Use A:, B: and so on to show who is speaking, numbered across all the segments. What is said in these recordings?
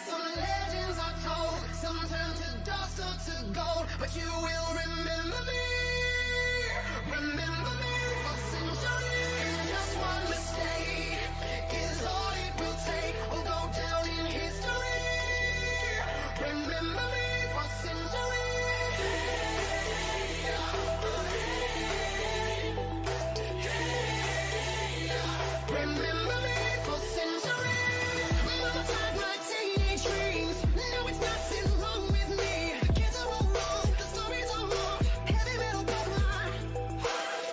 A: Some legends are told, some turn to dust or to gold, but you will remember me for centuries. Just one mistake is all it will take. We'll go down in history. Remember me for centuries. Remember me for centuries. Mama tied my teenage dreams. No, it's nothing wrong with me. The kids are all wrong, the stories are wrong. Heavy metal broke my heart.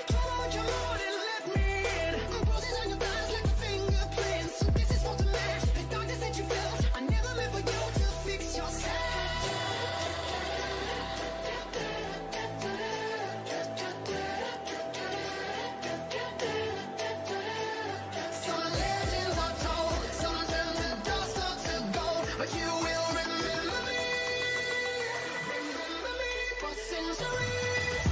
A: Come on and let me in. Bruises on your thighs like the fingerprints. This is supposed to match the darkness that you felt. I never meant for you to fix yourself. Some legends are told, some turn to dust or to gold, but you will remember me for centuries.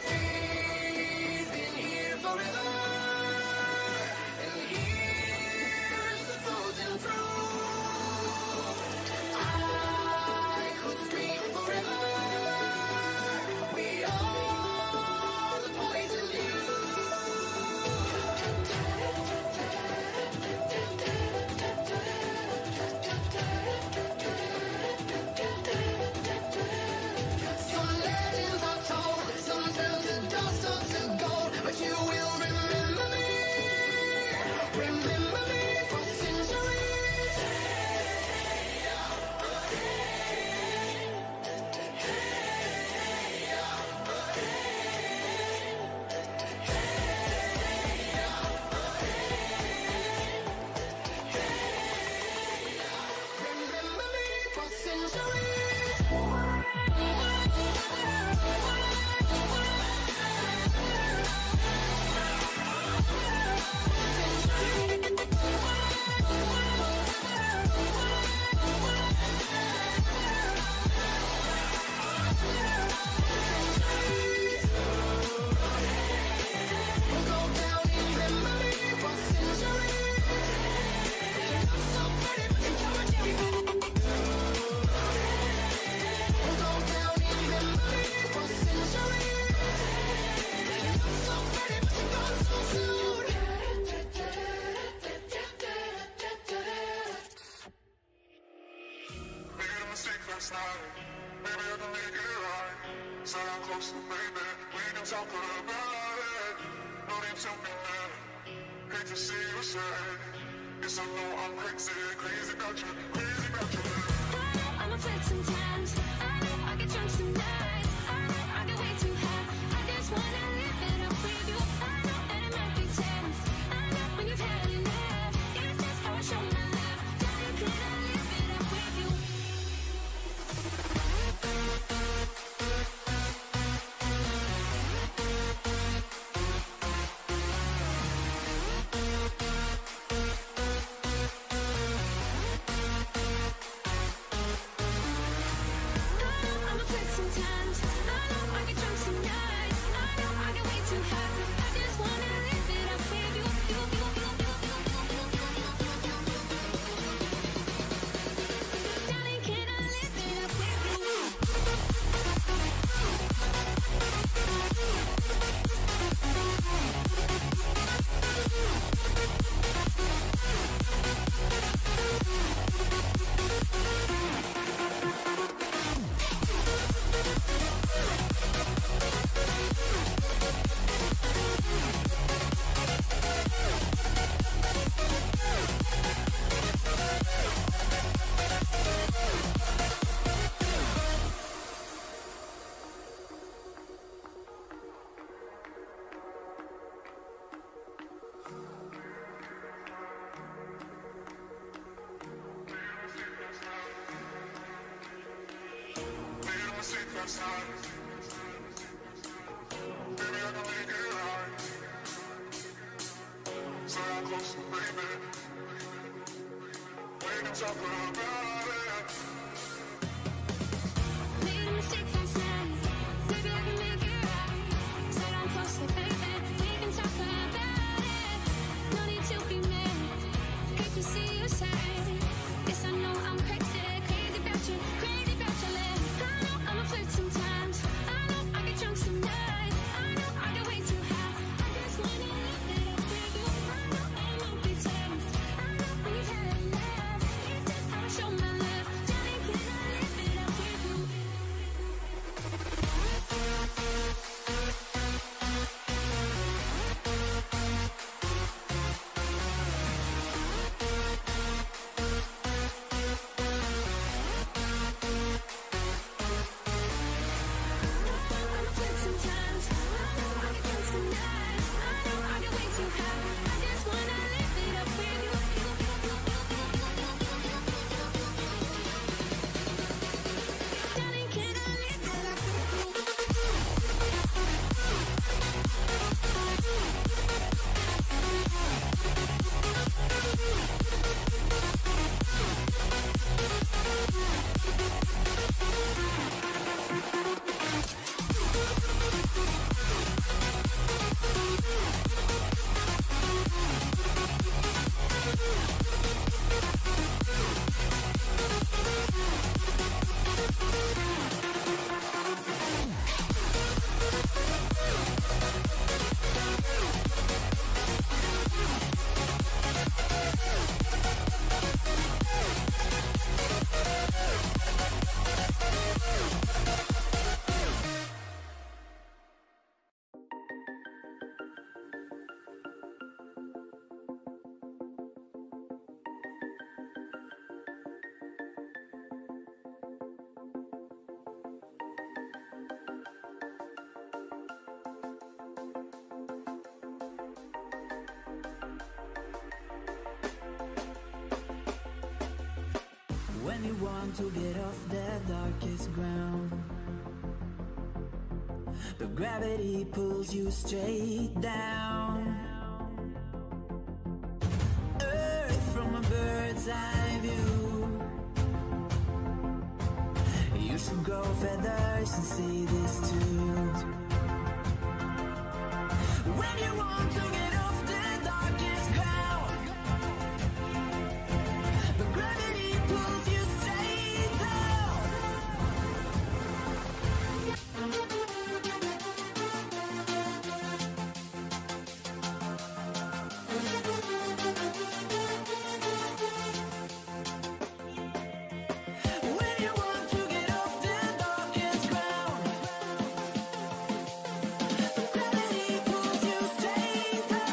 A: He's been here forever, and here's the frozen fruit. I could scream forever. We are the poison Some legends are told, some turn to dust or to gold, but you will remember me for centuries. Remember me for centuries. We'll go down in memory for centuries. You're so pretty, but you're We'll go down in memory for centuries. You're so pretty, but you're gone so soon.
B: Made a mistake last night. Maybe I can make it right. Sit down closer, baby. We can talk about it. No need to be mad. Hate to see you sad. Yes, I know I'm crazy, crazy about you, crazy about you.
C: I know I'm afraid sometimes. I know I get drunk some nights. I know I get way too high. I just wanna live it up with you. I know that it might be tense. I know when you've had enough. It's just how I show my love. Darling, can I live it up with you?
B: last night. Baby, I can make it right. talk about it.
C: Made a mistake last night. Maybe I can make it right. Sit down closer, baby. We can talk about it. No need to be mad. Hate to see you sad. Yes, I know I'm crazy, crazy about you, crazy about your lips. I know I'm a flirt sometimes. I know I get drunk some nights. I know I get way too high. I just wanna live it up with you. I know I won't be tense. I know when you've had enough. It's just how I show my love. Darling, can I live it up with you? I'm a flirt sometimes. I know I get drunk some nights. I know I get way too high. I just wanna live it up with you. Darling, can I live it up
D: When you want to get off the darkest ground, but gravity pulls you straight down. Earth from a bird's eye view. You should grow feathers and see this too. When you want to get off the darkest ground, but gravity pulls you straight down. When you want to get off the darkest ground, but gravity pulls you straight down.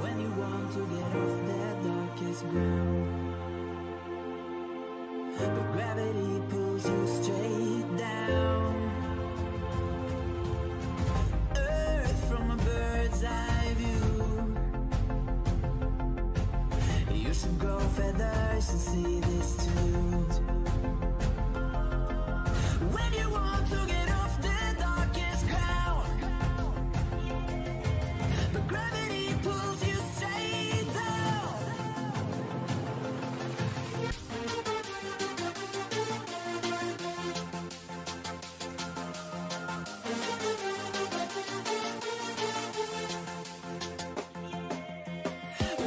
D: When you want to get off the darkest ground, but gravity pulls you straight down. Earth from a bird's eye view. You should grow feathers and see this too. When you want to get off the darkest ground, but gravity pulls you straight down.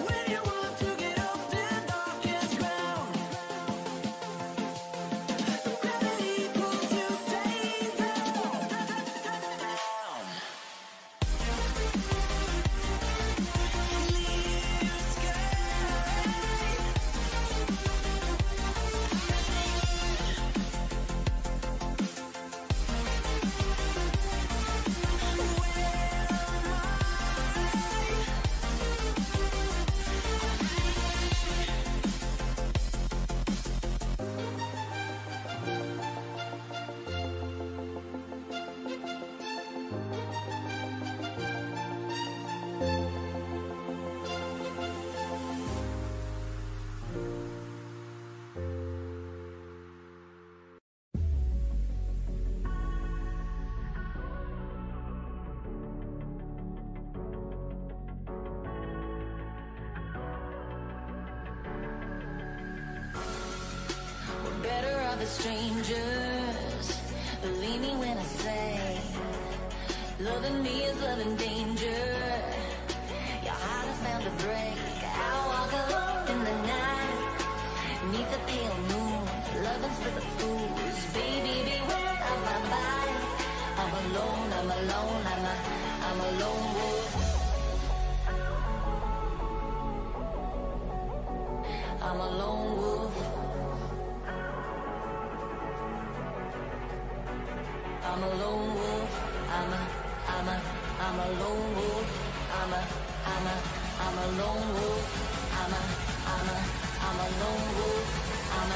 D: When you want to get off the darkest ground,
C: are the strangers. Believe me when I say, loving me is loving danger. Your heart is bound to break. I walk alone in the night, neath the pale moon. Loving's for the fools. Baby, beware of my bite. I'm alone, I'm alone, I'm a lone wolf. I'm a lone wolf. I'm a lone wolf. I'm a lone wolf. I'm a lone wolf. I'm a lone wolf. I'm a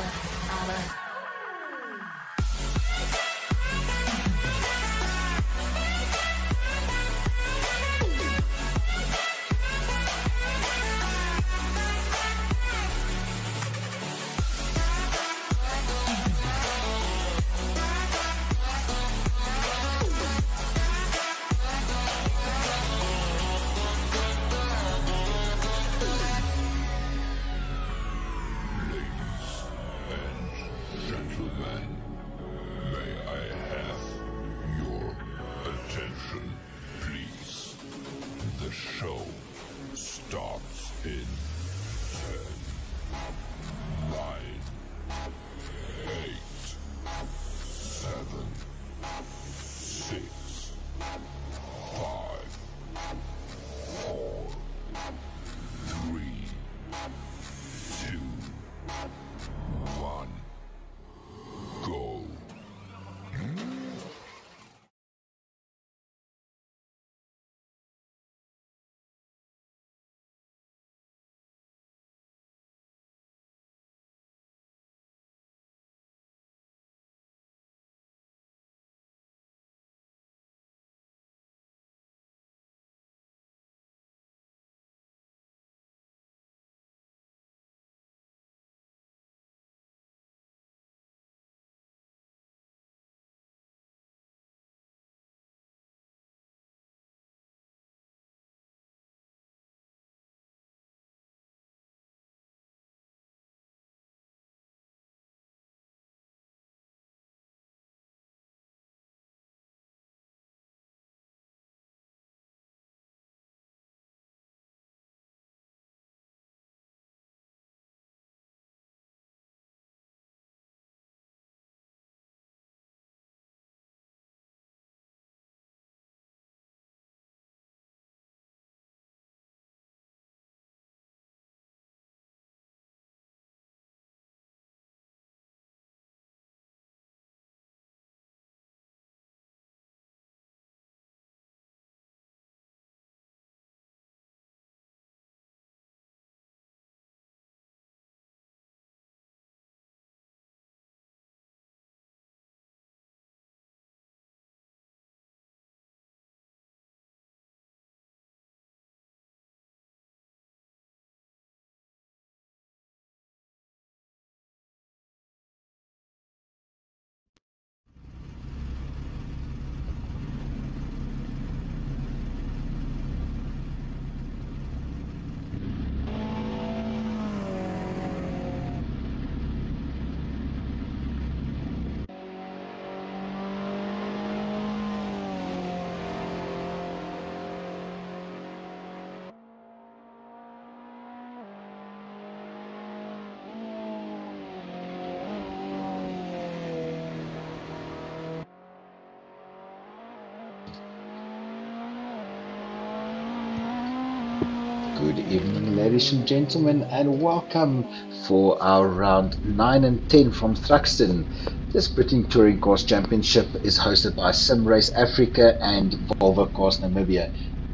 E: Good evening, ladies and gentlemen, and welcome for our round 9 and 10 from Thruxton. This Britain Touring Course Championship is hosted by Sim Race Africa and Volvo Course Namibia.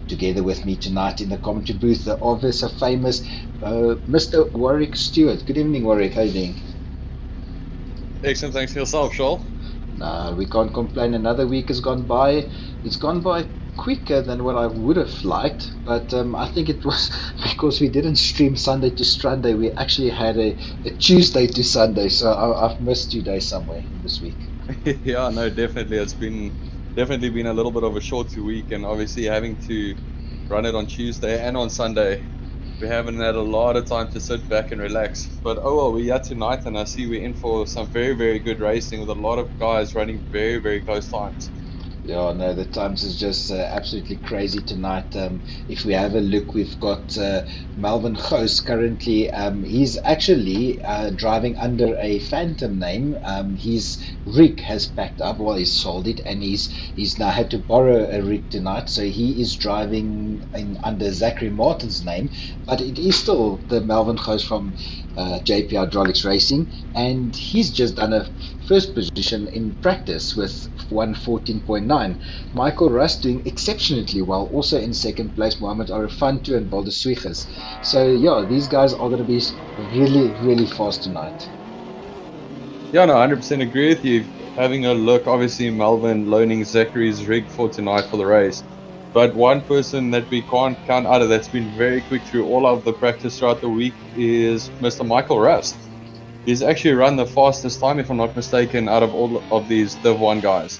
E: Together with me tonight in the commentary booth, the obvious, famous Mr. Warwick Stewart. Good evening, Warwick. How are you doing?
F: Excellent, thanks to yourself, Joel.
E: No, we can't complain. Another week has gone by. It's gone by quicker than what I would have liked, but I think it was because we didn't stream Sunday to Sunday. We actually had a Tuesday to Sunday, so I've missed 2 days somewhere this week.
F: Yeah, no, definitely. It's definitely been a little bit of a shorter week, and obviously having to run it on Tuesday and on Sunday We haven't had a lot of time to sit back and relax. But oh well, we're here tonight, and I see we're in for some very, very good racing with a lot of guys running very, very close times.
E: Yeah, no, the times is just absolutely crazy tonight. If we have a look, we've got Melvin Goos currently. He's actually driving under a phantom name. His rig has packed up, well, he's sold it, and he's now had to borrow a rig tonight. So he is driving under Zachary Martin's name, but it is still the Melvin Goos from JP Hydraulics Racing, and he's just done a first position in practice with 114.9. Michael Russ doing exceptionally well, also in second place, Mohamed Arifantu and Balder Swiggers. So yeah, these guys are going to be really, really fast tonight.
F: Yeah, no, 100% agree with you. Having a look, obviously Melvin loaning Zachary's rig for tonight for the race. But one person that we can't count out of that's been very quick through all of the practice throughout the week is Mr. Michael Rust. He's actually run the fastest time, if I'm not mistaken, out of all of these Div 1 guys.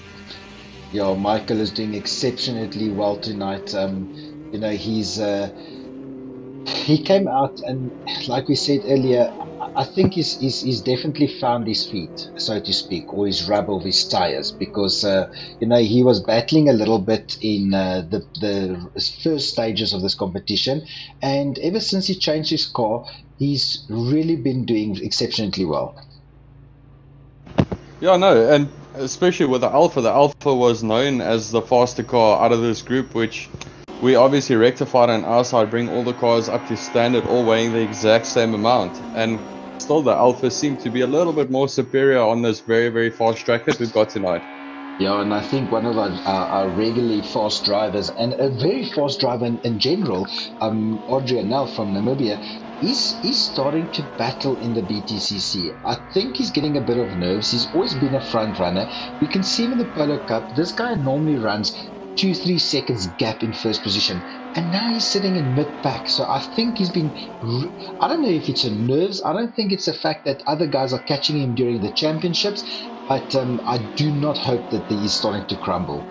E: Yeah, Michael is doing exceptionally well tonight. You know, he came out, and like we said earlier, I think he's definitely found his feet, so to speak, or his rub of his tires, because you know, he was battling a little bit in the first stages of this competition, and ever since he changed his car, he's really been doing exceptionally well.
F: Yeah, no, and especially with the Alpha was known as the faster car out of this group, which we obviously rectified on our side, bring all the cars up to standard, all weighing the exact same amount. And still the Alpha seemed to be a little bit more superior on this very, very fast track that we've got tonight.
E: Yeah, and I think one of our regularly fast drivers, and a very fast driver in general, Adrianel from Namibia, he's starting to battle in the BTCC. I think he's getting a bit of nerves. He's always been a front runner. We can see him in the Polo Cup. This guy normally runs 2-3 seconds gap in first position, and now he's sitting in mid-pack. So I think he's been, I don't know if it's a nerves, I don't think it's the fact that other guys are catching him during the championships, but I do not hope that he's starting to crumble.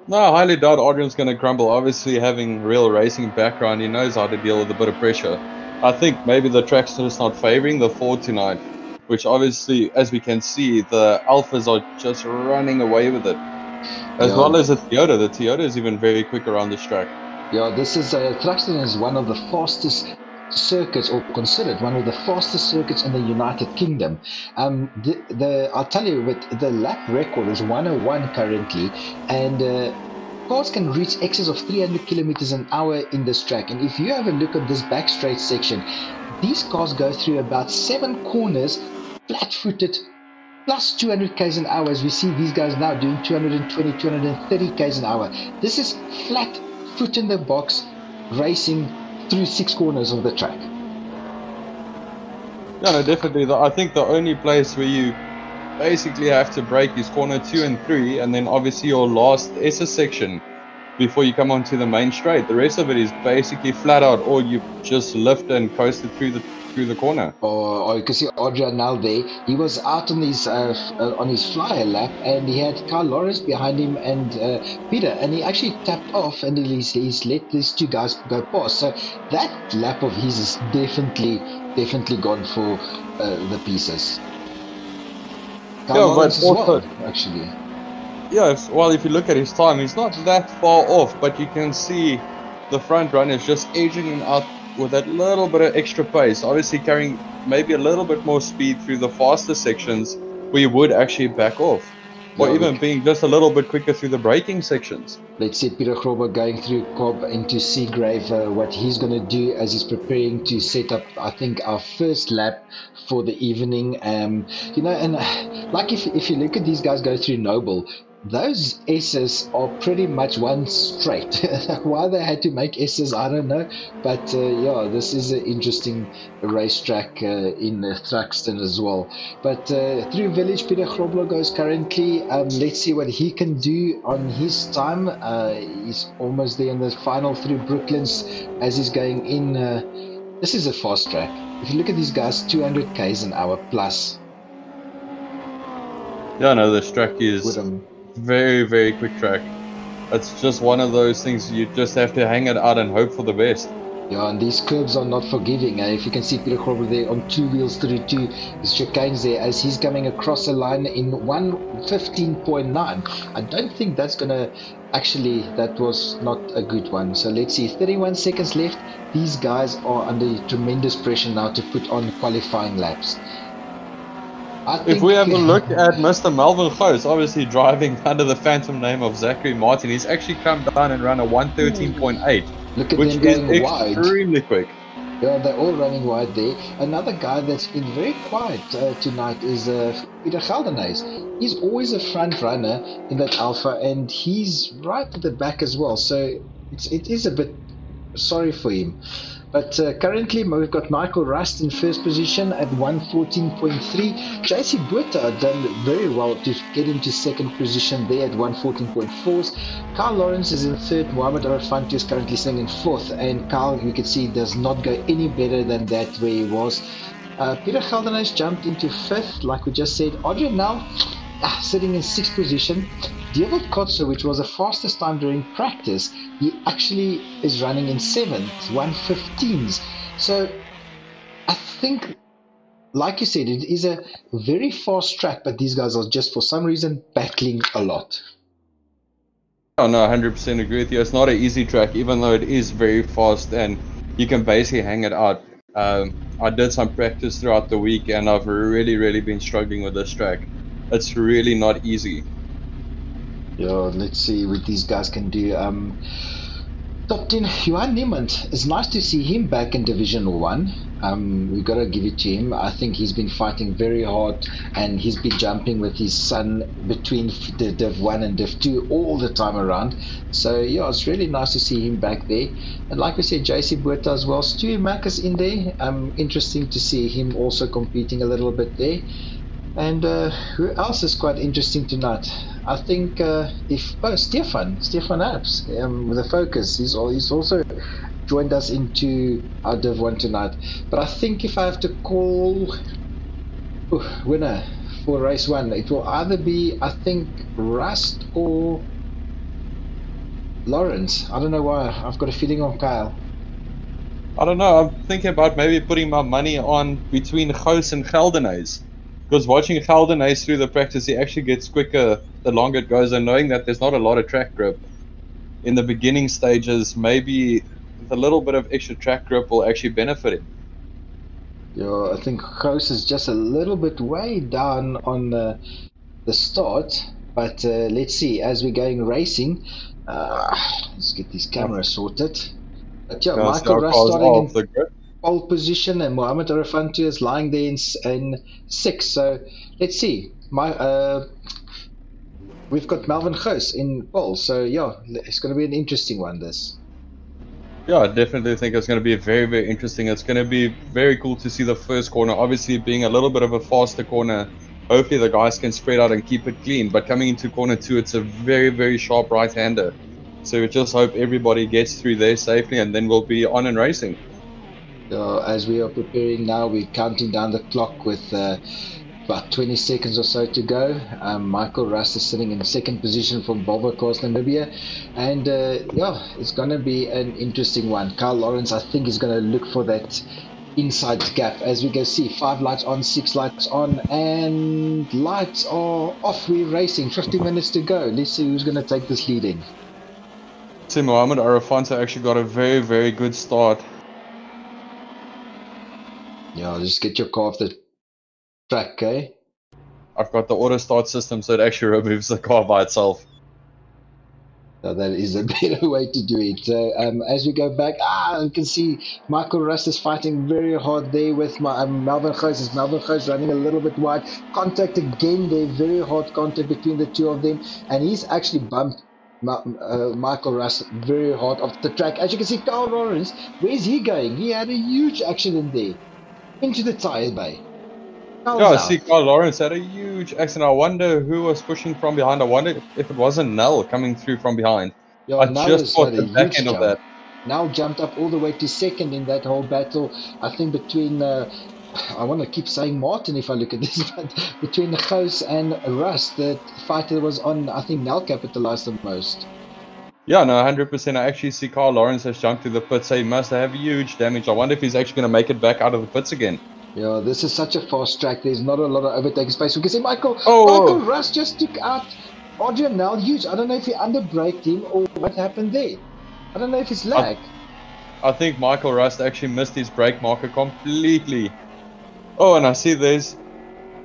F: No, I highly doubt Adrian's going to crumble. Obviously, having real racing background, he knows how to deal with a bit of pressure. I think maybe the track's just not favouring the Ford tonight, which obviously, as we can see, the Alphas are just running away with it. As well as the Toyota. The Toyota is even very quick around this track.
E: Yeah, this is Thruxton is one of the fastest circuits, or considered one of the fastest circuits in the United Kingdom. I'll tell you, but the lap record is 101 currently, and cars can reach excess of 300 kilometers an hour in this track. And if you have a look at this back straight section, these cars go through about 7 corners flat-footed, plus 200 k's an hour, as we see these guys now doing 220, 230 k's an hour. This is flat foot in the box racing through 6 corners of the track.
F: Yeah, no, definitely. I think the only place where you basically have to brake is corner 2 and 3, and then obviously your last SS section before you come onto the main straight. The rest of it is basically flat out, or you just lift and coast it through the corner.
E: Or you can see Adrian now there. He was out on his flyer lap, and he had Carl Lawrence behind him and Peter, and he actually tapped off, and he's let these 2 guys go past. So that lap of his is definitely gone for the pieces. Carl Lawrence as well, actually.
F: Yeah, well, if you look at his time, he's not that far off, but you can see the front runners just edging him out with that little bit of extra pace, obviously carrying maybe a little bit more speed through the faster sections where you would actually back off, or even being just a little bit quicker through the braking sections. Let's
E: see Peter Grober going through Cobb into Seagrave, what he's going to do as he's preparing to set up, I think, our first lap for the evening. You know, and like if you look at these guys go through Noble, those S's are pretty much one straight. Why they had to make S's, I don't know. But yeah, this is an interesting racetrack in Thruxton as well. But through Village, Peter Grobler goes currently. Let's see what he can do on his time. He's almost there in the final through Brooklands as he's going in. This is a fast track. If you look at these guys, 200 k's an hour plus.
F: Yeah, no, this track is very, very quick track. It's just one of those things you just have to hang it out and hope for the best.
E: Yeah, and these curbs are not forgiving. If you can see Peter Grobler there on 2 wheels through to the chicanes there as he's coming across the line in 1:15.9. I don't think that's going to... Actually, that was not a good one. So let's see, 31 seconds left. These guys are under tremendous pressure now to put on qualifying laps.
F: If we have a look at Mr. Melvin Goos, obviously driving under the phantom name of Zachary Martin, he's actually come down and run a 1:13.8,
E: Look at
F: which
E: them
F: is
E: going wide.
F: extremely quick.
E: Yeah, they're all running wide there. Another guy that's been very quiet tonight is Peter Geldenhuys. He's always a front runner in that Alpha, and he's right at the back as well. So it is a bit sorry for him. But currently we've got Michael Rust in first position at 1:14.3. JC Buerta done very well to get into second position there at 1:14.4. Carl Lawrence is in third. Mohamed Arafanti is currently sitting in fourth. And Carl, you can see, does not go any better than that where he was. Peter Geldenhuys jumped into fifth, like we just said. Adrian now sitting in sixth position. Diego Kotso, which was the fastest time during practice, he actually is running in seventh, 1:15s. So I think, like you said, it is a very fast track, but these guys are just for some reason battling a lot.
F: Oh no, 100% agree with you. It's not an easy track, even though it is very fast and you can basically hang it out. I did some practice throughout the week and I've really been struggling with this track. It's really not easy.
E: Yeah, let's see what these guys can do. Top 10, Johan Niemand. It's nice to see him back in Division 1. We've got to give it to him. I think he's been fighting very hard and he's been jumping with his son between the Div 1 and Div 2 all the time around. So yeah, it's really nice to see him back there. And like we said, JC Buerta as well. Stu Mack is in there. Interesting to see him also competing a little bit there. And who else is quite interesting tonight? I think Stefan Apps with the Focus. He's also joined us into our Div 1 tonight. But I think if I have to call winner for race 1, it will either be, I think, Rust or Lawrence. I don't know why. I've got a feeling on Kyle.
F: I don't know. I'm thinking about maybe putting my money on between Goos and Geldenhuys. Because watching Geldenhuys through the practice, he actually gets quicker the longer it goes, and knowing that there's not a lot of track grip in the beginning stages, maybe a little bit of extra track grip will actually benefit him.
E: Yeah, I think Goos is just a little bit way down on the start, but let's see as we're going racing. Let's get this camera sorted. But yeah, Michael Rust starting in
F: the grip.
E: pole position, and Mohamed Arafanti is lying there in 6th. So let's see. We've got Melvin Goos in pole. So yeah, it's going to be an interesting one. This.
F: Yeah, I definitely think it's going to be very interesting. It's going to be very cool to see the first corner. Obviously, being a little bit of a faster corner, hopefully the guys can spread out and keep it clean. But coming into corner 2, it's a very sharp right-hander. So we just hope everybody gets through there safely, and then we'll be on and racing.
E: As we are preparing now, we're counting down the clock with about 20 seconds or so to go. Michael Rust is sitting in second position from Volvo Cars Namibia, and yeah, it's going to be an interesting one. Carl Lawrence, I think, is going to look for that inside gap as we go. See 5 lights on, 6 lights on, and lights are off. We're racing. 50 minutes to go. Let's see who's going to take this lead in.
F: See, Mohamed Arafanti actually got a very good start.
E: Yeah, just get your car off the track, okay?
F: I've got the auto start system, so it actually removes the car by itself.
E: So that is a better way to do it. So as we go back, you can see Michael Rust is fighting very hard there with Melvin Goos. Melvin Goos running a little bit wide. Contact again there, very hard contact between the two of them, and he's actually bumped Michael Rust very hard off the track. As you can see, Carl Lawrence, where's he going? He had a huge accident there. Into the tyre bay.
F: Yeah, I see Carl Lawrence had a huge accident. I wonder who was pushing from behind. I wonder if it wasn't Nell coming through from behind.
E: Yeah,
F: I just caught the back end of that.
E: Now jumped up all the way to second in that whole battle. I think between, I want to keep saying Martin if I look at this, but between Goos and Rust, the fight that was on, I think Nell capitalized the most.
F: Yeah, no, 100%. I actually see Carl Lawrence has jumped to the pits. So he must have huge damage. I wonder if he's actually going to make it back out of the pits again.
E: Yeah, this is such a fast track. There's not a lot of overtaking space. We can see Michael
F: Oh,
E: Russ just took out Adrian now. Huge. I don't know if he underbraked him or what happened there. I don't know if it's lag.
F: I think Michael Rust actually missed his brake marker completely. Oh, and I see there's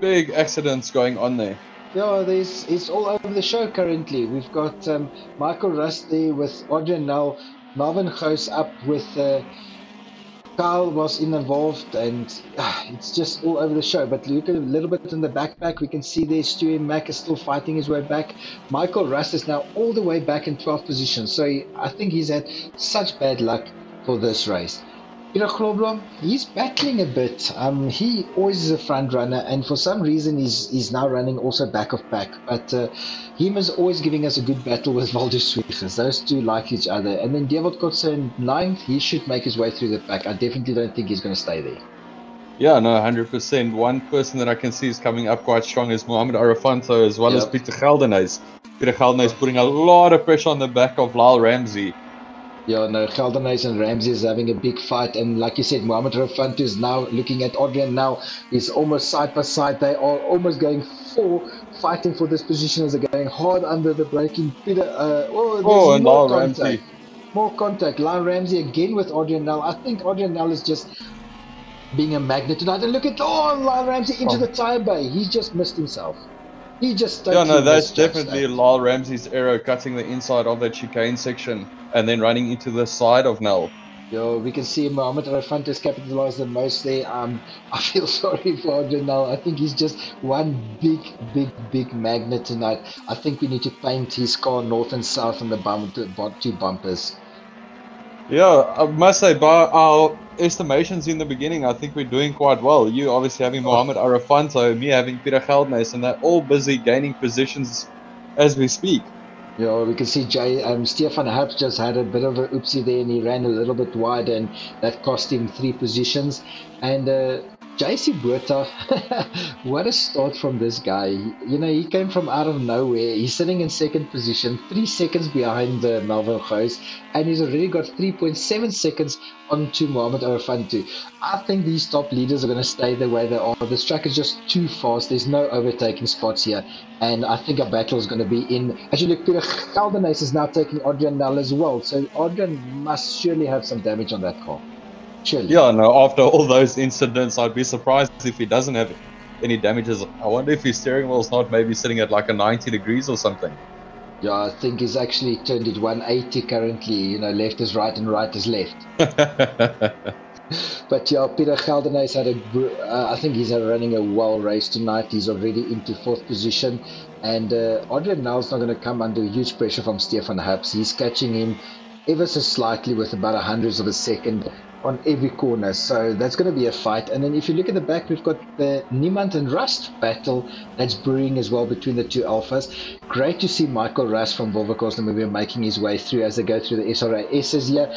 F: big accidents going on there.
E: Yeah, it's all over the show currently. We've got Michael Rust there with Adrian now. Marvin Goes up with Carl was involved, and it's just all over the show. But look at a little bit in the backpack. We can see there Stewie Mack is still fighting his way back. Michael Rust is now all the way back in 12th position. So I think he's had such bad luck for this race. Peter Grobler, he's battling a bit. He always is a front runner, and for some reason he's now running also back of pack. But he is always giving us a good battle with Valdez Swifters. Those two like each other. And then David Kotze in 9th, he should make his way through the pack. I definitely don't think he's going to stay there.
F: Yeah, no, 100%. One person that I can see is coming up quite strong is Mohamed Arafanto, as well as Peter Geldenhuis. Peter Geldenhuis putting a lot of pressure on the back of Lyle Ramsey.
E: Yeah, no, Geldenhuis and Ramsey is having a big fight, and like you said, Mohamed Rafantu is now looking at Adrian now. He's almost side by side. They are almost going fighting for this position as they're going hard under the braking. Peter,
F: and Lyle Ramsey.
E: More contact. Lyle Ramsey again with Adrian now. I think Adrian now is just being a magnet tonight. And look at Lyle Ramsey into the tire bay. He's just missed himself. He just
F: that's definitely Lyle Ramsey's arrow cutting the inside of that chicane section and then running into the side of Nell.
E: Yo, we can see Mohamed Rafantes capitalized the most there. I feel sorry for Adrian now. I think he's just one big magnet tonight. I think we need to paint his car north and south on the two bumpers.
F: Yeah, I must say, by our estimations in the beginning, I think we're doing quite well. You obviously having Mohamed Arafanto, me having Peter Geldenhuis, and they're all busy gaining positions as we speak.
E: Yeah, we can see Stefan Harps just had a bit of a oopsie there, and he ran a little bit wide, and that cost him 3 positions. And JC Buerta, what a start from this guy. He came from out of nowhere. He's sitting in 2nd position, 3 seconds behind Melvin Goes, and he's already got 3.7 seconds onto Mohamed Arafantu. I think these top leaders are going to stay the way they are. This track is just too fast. There's no overtaking spots here, and I think our battle is going to be in. Actually, look, Peter Geldenhuis is now taking Adrian Nell as well, so Adrian must surely have some damage on that car. Surely.
F: Yeah, no, after all those incidents, I'd be surprised if he doesn't have any damages. I wonder if his steering wheel's not maybe sitting at like a 90 degrees or something.
E: Yeah, I think he's actually turned it 180 currently. Left is right and right is left. But yeah, Peter Geldenhuis I think he's running a well race tonight. He's already into 4th position. And Adrian Nell's not going to come under huge pressure from Stefan Harps. He's catching him ever so slightly with about 100ths of a second on every corner, so that's going to be a fight. And then if you look at the back, we've got the Niemand and Rust battle that's brewing as well between the two alphas. Great to see Michael Rust from Volvo Cars making his way through as they go through the SRA S's here,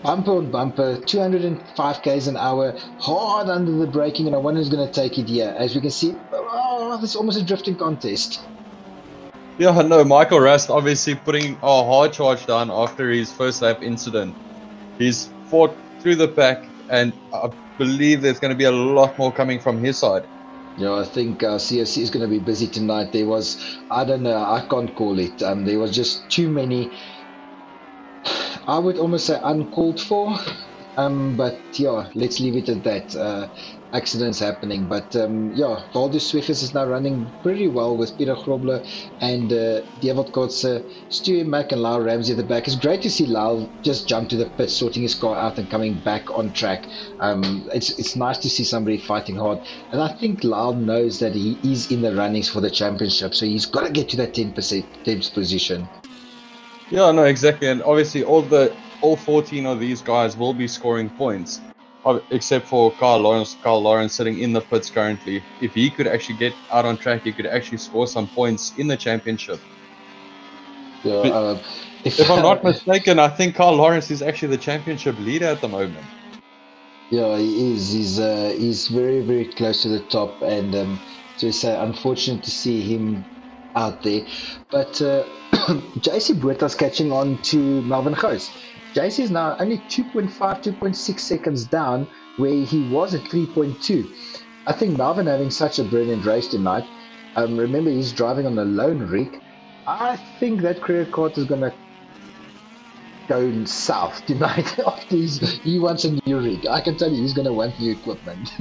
E: bumper on bumper, 205 k's an hour, hard under the braking, and I wonder who's going to take it here. As we can see, it's almost a drifting contest.
F: Yeah, no, Michael Rust obviously putting a hard charge down after his first lap incident. He's fought through the pack, and I believe there's going to be a lot more coming from his side.
E: Yeah, I think CSC is going to be busy tonight. There was, I don't know, I can't call it. There was just too many, I would almost say uncalled for. But yeah, let's leave it at that. Accidents happening. But yeah, Valdez Swifters is now running pretty well with Peter Grobler and David Kotze, Stewie Mack and Lyle Ramsey at the back. It's great to see Lyle just jump to the pit, sorting his car out and coming back on track. It's nice to see somebody fighting hard. And I think Lyle knows that he is in the runnings for the championship, so he's got to get to that 10th position.
F: Yeah, no, exactly. And obviously all 14 of these guys will be scoring points, except for Carl Lawrence. Carl Lawrence sitting in the pits currently. If he could actually get out on track, he could actually score some points in the championship.
E: Yeah,
F: if I'm not mistaken, I think Carl Lawrence is actually the championship leader at the moment.
E: Yeah, he is. He's very close to the top, and so it's unfortunate to see him out there. But JC Buerta's catching on to Melvin Goes. JC is now only 2.5, 2.6 seconds down where he was at 3.2. I think Melvin having such a brilliant race tonight. Remember, he's driving on a lone rig. I think that credit card is going to go south tonight after he wants a new rig. I can tell you he's going to want new equipment.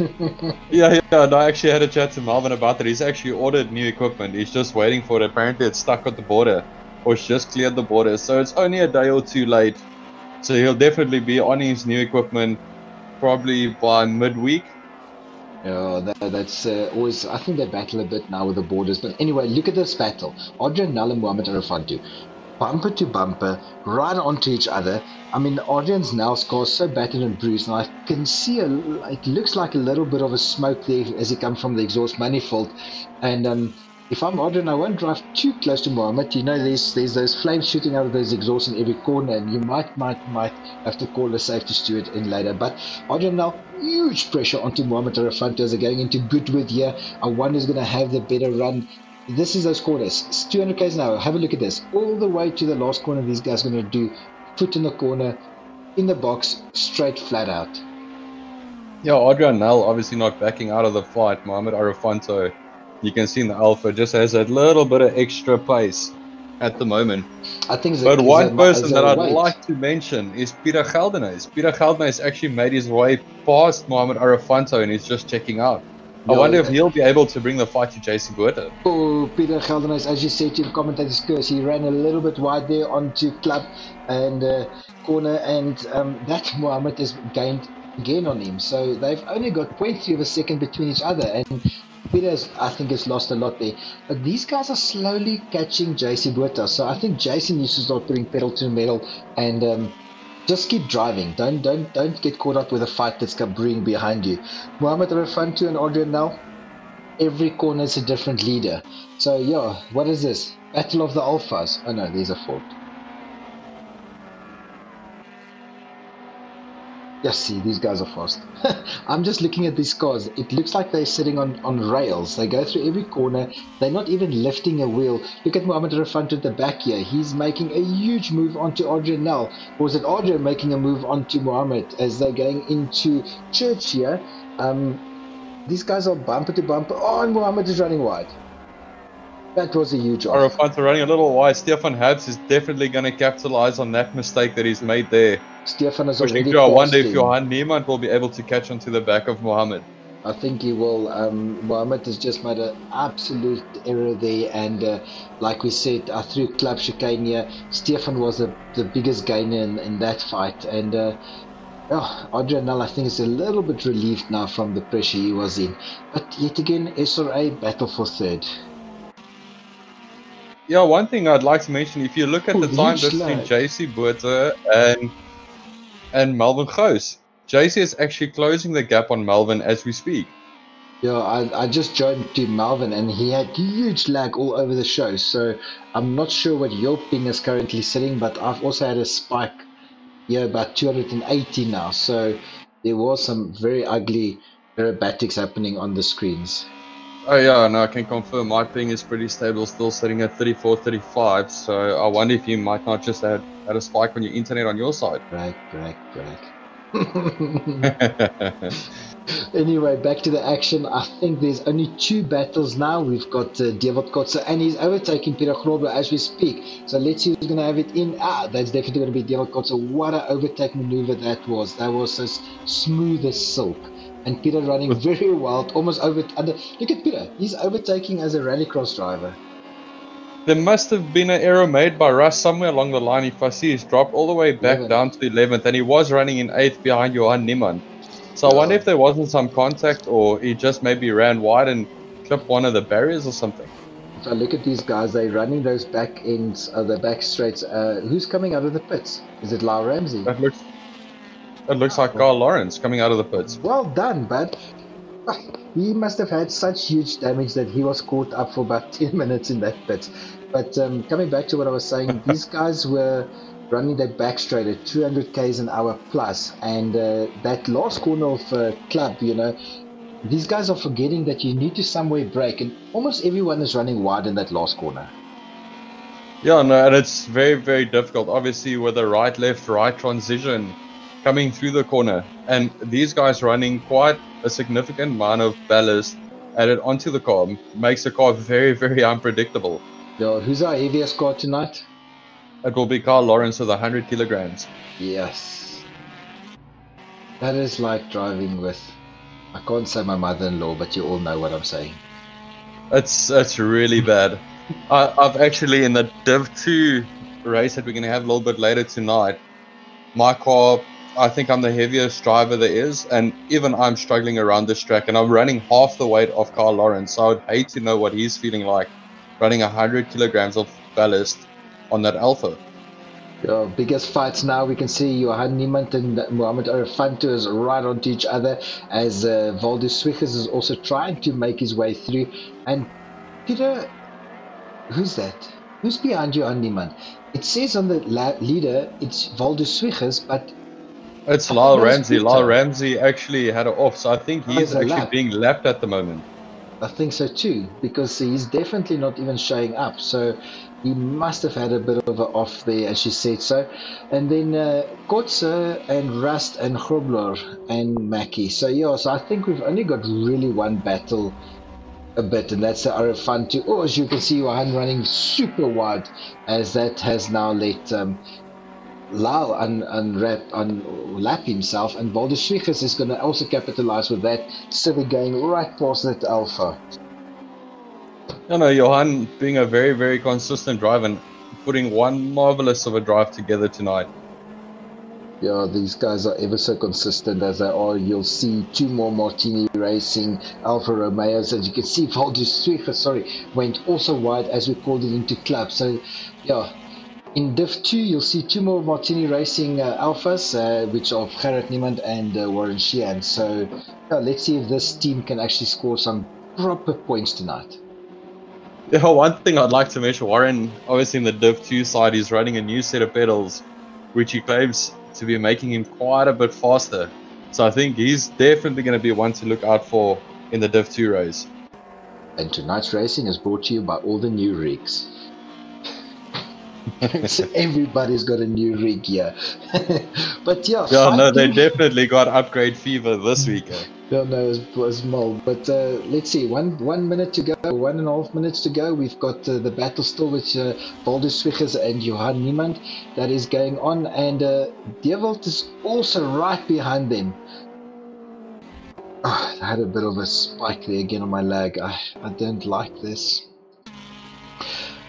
F: Yeah, no, I actually had a chat to Melvin about that. He's actually ordered new equipment. He's just waiting for it. Apparently it's stuck at the border, or it's just cleared the border. So it's only a day or two late. So he'll definitely be on his new equipment probably by midweek.
E: Yeah, that's always, I think they battle a bit now with the borders. But anyway, look at this battle. Adrian Nel and Mohamed Arafantu. Bumper to bumper, right onto each other. I mean, Adrian's Nell's car is so battered and bruised, and I can see it looks like a little bit of a smoke there as he comes from the exhaust manifold. And if I'm Adrian, I won't drive too close to Mohamed. You know, there's those flames shooting out of those exhausts in every corner, and you might have to call a safety steward in later. But Adrian Nell, huge pressure onto Mohamed Arafantu as they're going into Goodwood here. I wonder who's going to have the better run. This is those corners. It's 200 k's an hour. Have a look at this. All the way to the last corner, these guys are going to do foot in the corner, in the box, straight flat out.
F: Yeah, Adrian Nel obviously not backing out of the fight. Mohamed Arafantu, you can see in the Alpha, just has that little bit of extra pace at the moment.
E: I think.
F: But one person that I'd like to mention is Peter Geldenhuys. Peter Geldenhuys actually made his way past Mohamed Arafantu and he's just checking out. I wonder if he'll be able to bring the fight to JC Buerta.
E: Oh, Peter Geldenhuys, as you said to the commentator's curse, he ran a little bit wide there onto club and corner, and that Mohamed has gained again on him. So they've only got 0.3 of a second between each other, and Peter's, I think, has lost a lot there. But these guys are slowly catching JC Buerta, so I think Jason needs to start putting pedal to the metal and just keep driving. Don't get caught up with a fight that's brewing behind you. Mohamed Arafantu and Adrian Nel, every corner is a different leader. So yeah, what is this? Battle of the Alphas. Oh no, there's a fault. Yes, see, these guys are fast. I'm just looking at these cars. It looks like they're sitting on rails. They go through every corner. They're not even lifting a wheel. Look at Mohamed Arafantu at the back here. He's making a huge move onto Adrian Nel. Or is it Adrian making a move onto Mohamed as they're going into church here? These guys are bumper to bumper. Oh, and Mohamed is running wide. That was a huge off.
F: Arafantu running a little wide. Stefan Habs is definitely going to capitalize on that mistake that he's made there.
E: Stefan is already
F: I wonder if Johan Niemand will be able to catch onto the back of Mohamed.
E: I think he will. Mohamed has just made an absolute error there, and like we said, through club chicane here, Stefan was the biggest gainer in that fight, and Adrian Nel, I think, is a little bit relieved now from the pressure he was in. But yet again, SRA battle for third.
F: Yeah, one thing I'd like to mention, if you look at the time between JC Buerta and Melvin Goes, JC is actually closing the gap on Melvin as we speak.
E: Yeah, I just joined to Melvin and he had huge lag all over the show, so I'm not sure what your ping is currently sitting, but I've also had a spike here about 280 now, so there was some very ugly aerobatics happening on the screens.
F: Oh yeah, no, I can confirm my ping is pretty stable, still sitting at 34, 35, so I wonder if you might not just had a spike on your internet on your side.
E: Brag. Anyway, back to the action. I think there's only two battles now. We've got Dewald Kotze, and he's overtaking Peter Grobler as we speak. So let's see who's going to have it in. That's definitely going to be Dewald Kotze. What an overtake maneuver that was. That was as smooth as silk. And Peter running very well, almost over. Look at Peter. He's overtaking as a rallycross driver.
F: There must have been an error made by Russ somewhere along the line. If I see he's dropped all the way back down to 11th, and he was running in 8th behind Johan Niemand. So I wonder if there wasn't some contact, or he just maybe ran wide and clipped one of the barriers or something.
E: If I look at these guys, they're running those back ends, the back straights. Who's coming out of the pits? Is it Lyle Ramsey?
F: It looks like Carl Lawrence coming out of the pits.
E: Well done, bud. He must have had such huge damage that he was caught up for about 10 minutes in that pit. But coming back to what I was saying, these guys were running that back straight at 200 k's an hour plus, and that last corner of club, you know, these guys are forgetting that you need to somewhere brake, and almost everyone is running wide in that last corner.
F: Yeah, no, and it's very, very difficult. Obviously, with a right, left, right transition coming through the corner, and these guys running quite a significant amount of ballast added onto the car makes the car very, very unpredictable.
E: Yeah, who's our heaviest car tonight?
F: It will be Carl Lawrence with 100 kilograms.
E: Yes. That is like driving with, I can't say my mother-in-law, but you all know what I'm saying.
F: It's really bad. I've actually, in the Div 2 race that we're going to have a little bit later tonight, my car, I think I'm the heaviest driver there is, and even I'm struggling around this track, and I'm running half the weight of Carl Lawrence, so I would hate to know what he's feeling like running 100 kilograms of ballast on that Alpha.
E: Yeah, biggest fights now, we can see Johan Niemand and Mohamed Arafanto is right onto each other as Valdez Swiggers is also trying to make his way through. And Peter, who's that? Who's behind Johan Niemand? It says on the leader it's Valdez Swiggers, but
F: It's
E: I
F: Lyle
E: thought that was
F: Ramsey.
E: Peter.
F: Lyle Ramsey actually had it off, so I think he's
E: it's a
F: actually
E: lap.
F: being lapped at the moment.
E: I think so too, because he's definitely not even showing up. So he must have had a bit of an off there, as she said so. And then Kotze and Rust and Grobler and Mackie. So yeah, so I think we've only got really one battle a bit, and that's the Arafantu. Oh, as you can see, Johan running super wide, as that has now let Lyle unlap himself, and Valdez Swiggers is going to also capitalize with that, Civic going right past that Alpha.
F: You know, Johan being a very, very consistent driver and putting one marvelous of a drive together tonight.
E: Yeah, these guys are ever so consistent as they are. You'll see two more Martini Racing Alfa Romeos, as you can see Valdez Swiggers, went also wide as we called it into club. So yeah, in Div 2 you'll see two more Martini Racing Alphas, which are Gerrit Niemand and Warren Sheehan. So yeah, let's see if this team can actually score some proper points tonight.
F: Yeah, one thing I'd like to mention, Warren, obviously in the Div 2 side, he's running a new set of pedals, which he claims to be making him quite a bit faster. So I think he's definitely going to be one to look out for in the Div 2 race.
E: And tonight's racing is brought to you by all the new rigs. So everybody's got a new rig here. But yeah,
F: no, they definitely got upgrade fever this week.
E: Don't know as well, but let's see. One minute to go, 1.5 minutes to go. We've got the battle still with Valdez Swiggers and Johan Niemand that is going on, and Dewald is also right behind them. Oh, I had a bit of a spike there again on my leg. I don't like this.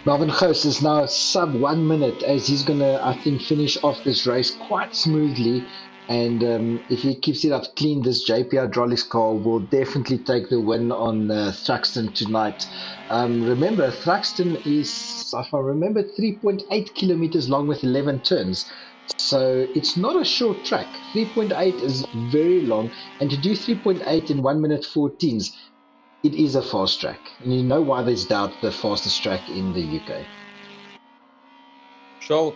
E: Melvin Goos is now sub 1 minute, as he's gonna, I think, finish off this race quite smoothly. And if he keeps it up clean, this JP Hydraulics car will definitely take the win on Thruxton tonight. Remember, Thruxton is, if I remember, 3.8 kilometers long with 11 turns. So it's not a short track. 3.8 is very long. And to do 3.8 in 1 minute 14s, it is a fast track. And you know why there's doubt the fastest track in the UK.
F: So,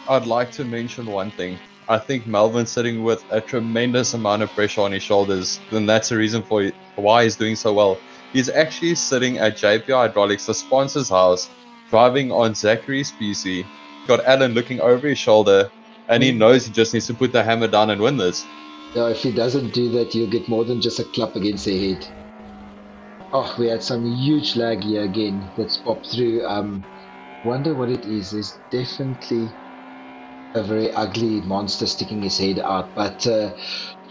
F: I'd like to mention one thing. I think Melvin's sitting with a tremendous amount of pressure on his shoulders, and that's the reason for why he's doing so well. He's actually sitting at JP Hydraulics, the sponsor's house, driving on Zachary's PC. Got Alan looking over his shoulder, and he knows he just needs to put the hammer down and win this.
E: Yeah, if he doesn't do that, he'll get more than just a clap against their head. Oh, we had some huge lag here again that's popped through. Wonder what it is. There's definitely a very ugly monster sticking his head out, but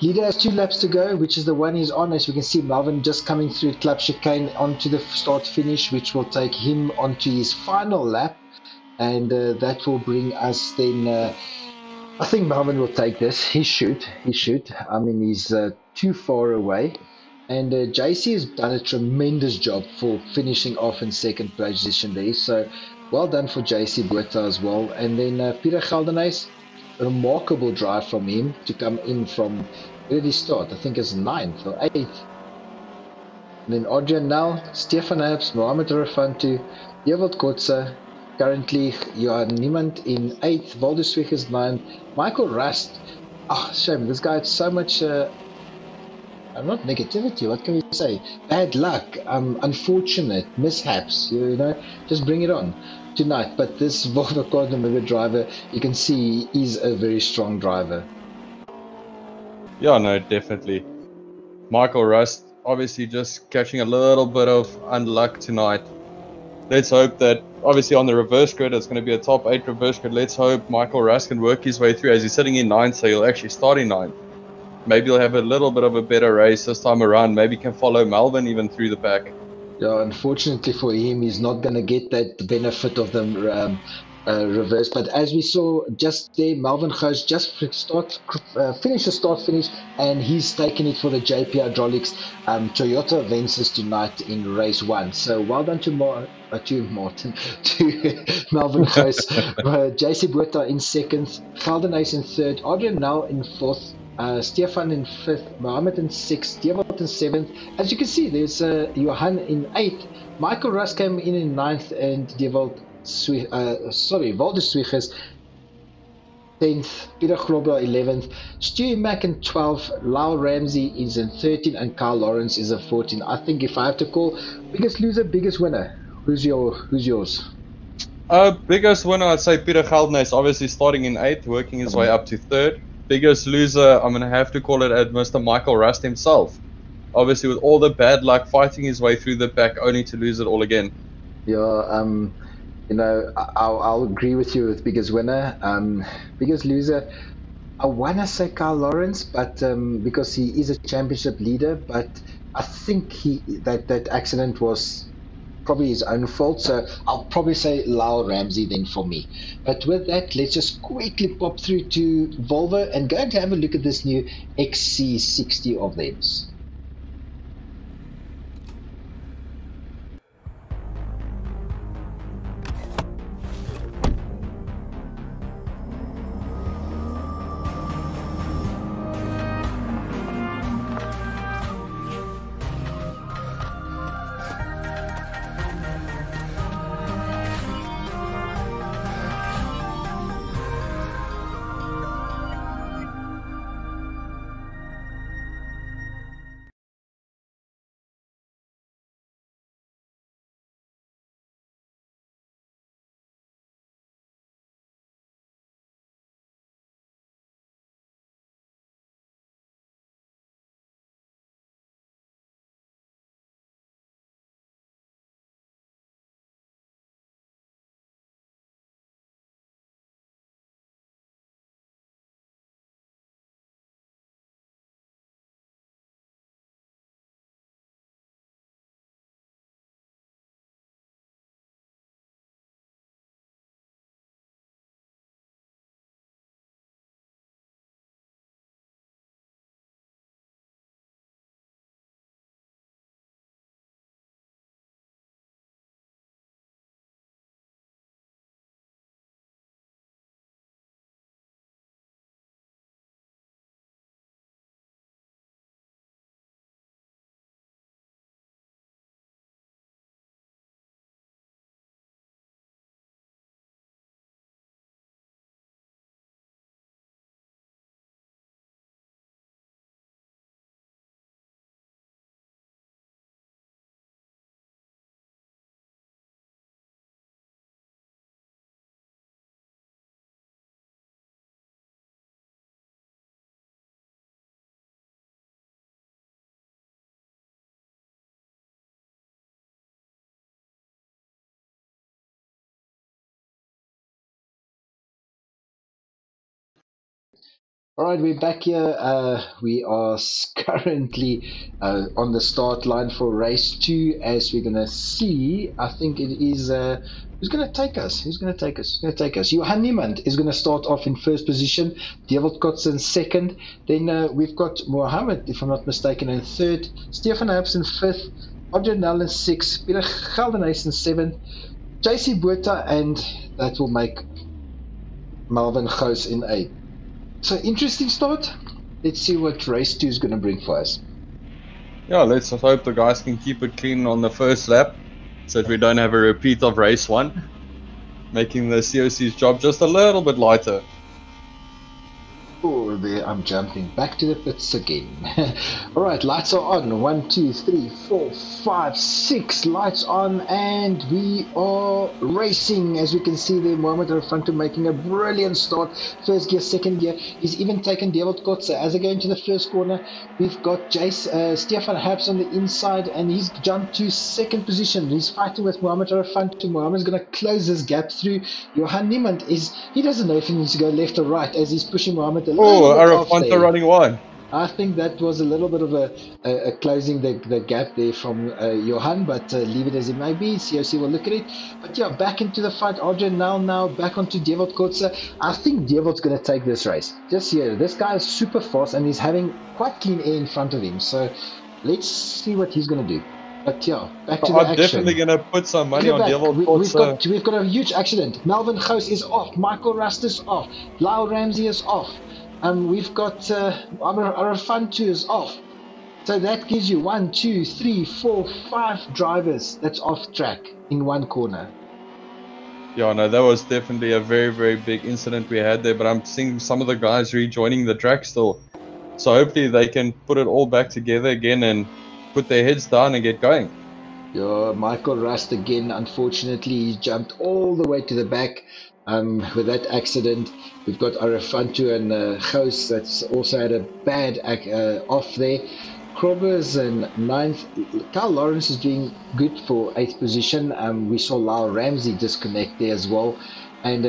E: leader has 2 laps to go, which is the one he's on. As we can see, Melvin just coming through club chicane onto the start finish, which will take him onto his final lap, and that will bring us then I think Melvin will take this. He should. I mean, he's too far away. And JC has done a tremendous job for finishing off in second position there. So well done for JC Botha as well. And then Peter Geldenhuys, remarkable drive from him to come in from, where did he start? I think it's 9th or 8th. And then Adrian Nel, Stefan Abs, Mohamed Arafantu, Dewald Kotze, currently Johan Niemand in 8th, Valdez Swiggers 9th, Michael Rust. Oh, shame, this guy had so much... not negativity, what can we say? Bad luck, unfortunate mishaps, you know, just bring it on. tonight. But this Volvo Cardinal driver, you can see, is a very strong driver.
F: Yeah, no, definitely. Michael Rust obviously just catching a little bit of unluck tonight. Let's hope that, obviously on the reverse grid, it's going to be a top 8 reverse grid. Let's hope Michael Rust can work his way through, as he's sitting in 9th, so he'll actually start in 9th. Maybe he'll have a little bit of a better race this time around. Maybe can follow Melvin even through the pack.
E: Yeah, unfortunately for him, he's not going to get that benefit of the reverse. But as we saw just there, Melvin Gous just finish the start-finish, and he's taking it for the JP Hydraulics Toyota Ventus tonight in race 1. So well done to Martin, to Melvin Gous, JC Buerta in 2nd, Geldenhuys in 3rd, Adrian Nel in 4th, Stefan in 5th, Mohammed in 6th, Dewald in 7th. As you can see, there's Johan in 8th, Michael Rust came in 9th, and Dewald Walter Swiegers 10th, Peter Grobler 11th, Stu Mack in 12th, Lau Ramsey is in 13th, and Carl Lawrence is in 14th. I think if I have to call biggest loser, biggest winner, who's yours?
F: Biggest winner, I'd say Peter Geldenhuys, obviously starting in 8th, working his way up to 3rd. Biggest loser, I'm going to have to call it at Mr. Michael Rust himself. Obviously with all the bad luck, fighting his way through the pack, only to lose it all again.
E: Yeah, you know, I'll agree with you with biggest winner. Biggest loser, I want to say Carl Lawrence, but because he is a championship leader, but I think that accident was probably his own fault, so I'll probably say Lau Ramsey then for me. But with that, let's just quickly pop through to Volvo and go and have a look at this new XC60 of theirs. All right, we're back here. We are currently on the start line for race 2, as we're going to see. I think it is who's going to take us? Who's going to take us? Who's going to take us? Johan Niemand is going to start off in 1st position. Dewald Kotze in 2nd. Then we've got Mohammed, if I'm not mistaken, in 3rd. Stefan Happs in 5th. Adrian Nel in 6th. Peter Geldenhuys in 7th. JC Buerta, and that will make Melvin Gous in 8th. So interesting start. Let's see what race 2 is going to bring for us.
F: Yeah, let's hope the guys can keep it clean on the first lap, so that we don't have a repeat of race 1, making the COC's job just a little bit lighter.
E: Oh, or there I'm jumping back to the pits again. Alright, lights are on. 1, 2, 3, 4, 5, 6 lights on, and we are racing. As we can see there, Mohammed Arfantu making a brilliant start. First gear, second gear. He's even taken Devil Kotze. As they go into the first corner, we've got Stefan Habs on the inside, and he's jumped to second position. He's fighting with Mohammed Arfantu. Mohammed's going to close this gap through. Johan Niemand he doesn't know if he needs to go left or right as he's pushing Mohammed a little bit off there.
F: Running one.
E: I think that was a little bit of a closing the gap there from Johan, but leave it as it may be. COC will look at it. But yeah, back into the fight. Adrian now back onto Devold Kotze. I think Devold's going to take this race. Just here, this guy is super fast and he's having quite clean air in front of him. So let's see what he's going to do. But yeah, back to the action.
F: I'm definitely going to put some money on Devold Kotze.
E: We've got a huge accident. Melvin Goos is off. Michael Rust is off. Lyle Ramsey is off. We've got Arafantu is off. So that gives you 1, 2, 3, 4, 5 drivers that's off track in one corner.
F: Yeah, no, that was definitely a very, very big incident we had there. But I'm seeing some of the guys rejoining the track still. So hopefully they can put it all back together again and put their heads down and get going.
E: Yeah, Michael Rust again, unfortunately, he jumped all the way to the back with that accident. We've got Arafantu and Goos that's also had a bad off there. Krobers and 9th. Carl Lawrence is doing good for 8th position. We saw Lyle Ramsey disconnect there as well. And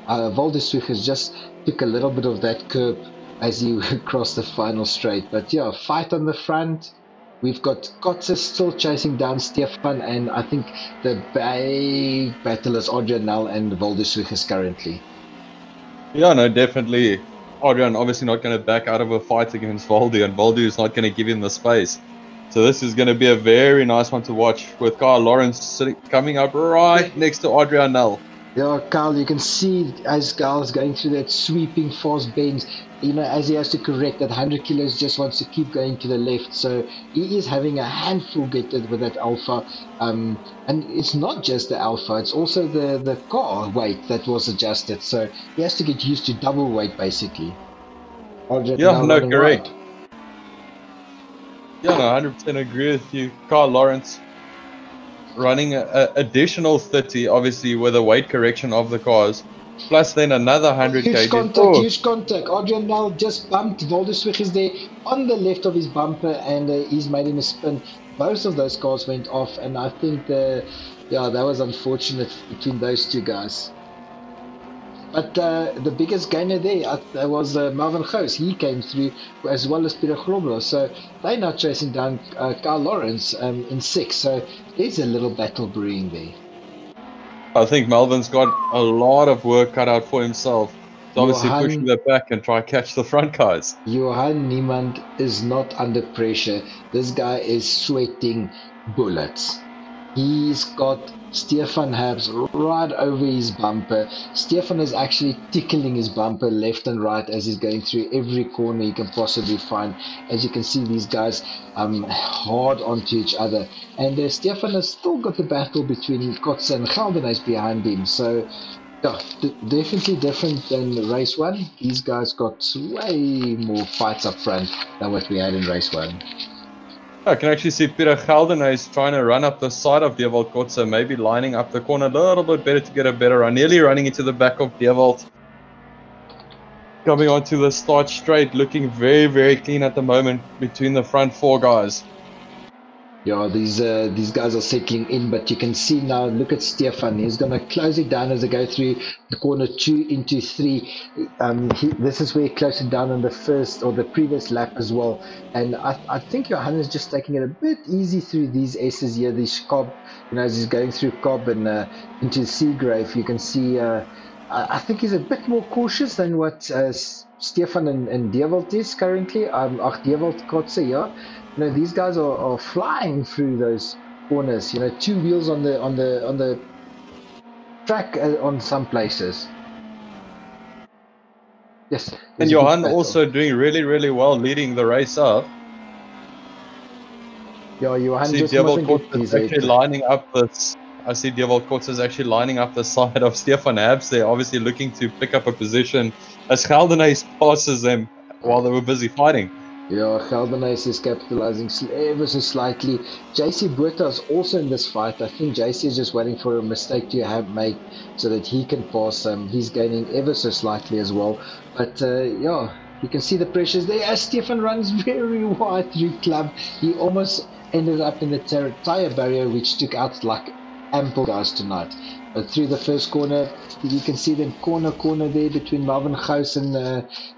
E: Voldeswig has just took a little bit of that curb as you cross the final straight. But yeah, fight on the front. We've got Kotze still chasing down Stefan, and I think the big battle is Adrian Nel and Voldeswig currently.
F: Yeah, no, definitely. Adrian obviously not going to back out of a fight against Voldy, and Voldy is not going to give him the space. So this is going to be a very nice one to watch, with Carl Lawrence coming up right next to Adrian Nel.
E: Yeah, Carl, you can see as Carl's going through that sweeping fast bends, you know, as he has to correct that 100 kilos, just wants to keep going to the left. So he is having a handful with that Alpha. And it's not just the Alpha, it's also the car weight that was adjusted. So he has to get used to double weight, basically.
F: Yeah, no, correct. Yeah, no, 100% agree with you. Carl Lawrence running an additional 30, obviously, with a weight correction of the cars. Plus then another 100 kg.
E: Huge contact. Adrian Nel just bumped. Voldeswig is there on the left of his bumper, and he's made him a spin. Both of those cars went off, and I think that was unfortunate between those two guys. But the biggest gainer there was Melvin Goos. He came through as well as Peter Grobler. So they're now chasing down Carl Lawrence in 6. So there's a little battle brewing there.
F: I think Melvin's got a lot of work cut out for himself. He's obviously pushing the back and try to catch the front guys.
E: Johan Niemand is not under pressure. This guy is sweating bullets. He's got Stefan Habs right over his bumper. Stefan is actually tickling his bumper left and right as he's going through every corner he can possibly find. As you can see, these guys hard onto each other. And Stefan has still got the battle between Kotze and Geldenhuis behind him. So, yeah, definitely different than race 1. These guys got way more fights up front than what we had in race 1.
F: I can actually see Peter Geldenhuis trying to run up the side of Devold Kotze, maybe lining up the corner a little bit better to get a better run. Nearly running into the back of Devold. Coming onto the start straight, looking very, very clean at the moment between the front 4 guys.
E: Yeah, these guys are settling in, but you can see now, look at Stefan. He's going to close it down as they go through the corner 2 into 3. This is where he closed it down on the first or the previous lap as well. And I think Johan is just taking it a bit easy through these S's here, these Cobb, as he's going through Cobb and into Seagrave. You can see, I think he's a bit more cautious than what Stefan and Devold is currently. Devold Kotze, yeah. These guys are flying through those corners. 2 wheels on the track on some places. Yes.
F: And Johan also doing really, really well, leading the race up.
E: Yeah, Johan
F: I see Devold Kotze is actually lining up this. I see Devold Kotze is actually lining up the side of Stefan Habs. They're obviously looking to pick up a position as Geldenhuys passes them while they were busy fighting.
E: Yeah, Geldenhuys is capitalizing ever so slightly. JC Botha is also in this fight. I think JC is just waiting for a mistake to make so that he can pass him. He's gaining ever so slightly as well. But yeah, you can see the pressures there. As Stefan runs very wide through club, he almost ended up in the tire barrier, which took out like ample guys tonight. But through the first corner, you can see them corner there between Marvin Gous and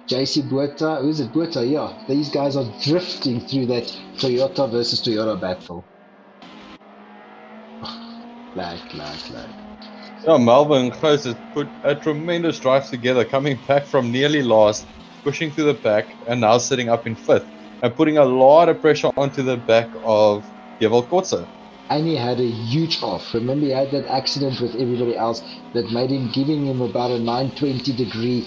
E: JC Botha. Who is it? Botha, yeah. These guys are drifting through that Toyota versus Toyota battle. Lag.
F: Yeah, Marvin Gous has put a tremendous drive together, coming back from nearly last, pushing through the back, and now sitting up in 5th, and putting a lot of pressure onto the back of Assetto Corsa.
E: And he had a huge off. Remember, he had that accident with everybody else that made him giving him about a 920 degree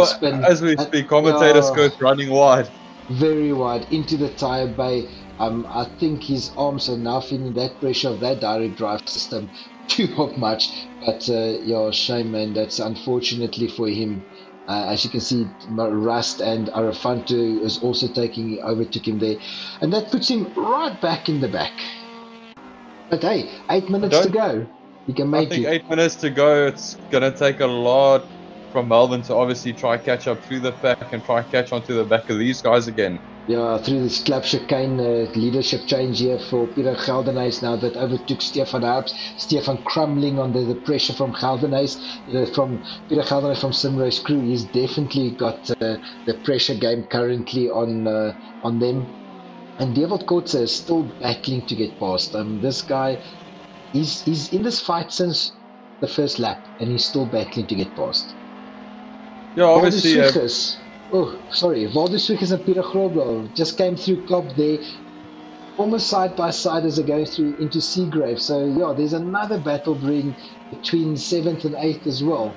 E: spin.
F: As we speak, commentator Skirt running wide.
E: Very wide into the tire bay. I think his arms are now feeling that pressure of that direct drive system too much. But yeah, shame, man. That's unfortunately for him. As you can see, Rust and Arafanto is also overtook him there, and that puts him right back in the back. But hey, 8 minutes to go. You can make it.
F: I think 8 minutes to go. It's going to take a lot from Melbourne to obviously try catch up through the pack and try catch onto the back of these guys again.
E: Yeah, through this club chicane leadership change here for Peter Geldenhuys now that overtook Stefan Harps. Stefan crumbling under the pressure from Geldenhuys. From Peter Geldenhuys from Simray's crew. He's definitely got the pressure game currently on them. And Assetto Corsa is still battling to get past. This guy, he's in this fight since the first lap, and he's still battling to get past.
F: Yeah, obviously.
E: Waldo Swickers and Peter Grobler just came through Cobb there, almost side by side as they go through into Seagrave. So yeah, there's another battle brewing between 7th and 8th as well.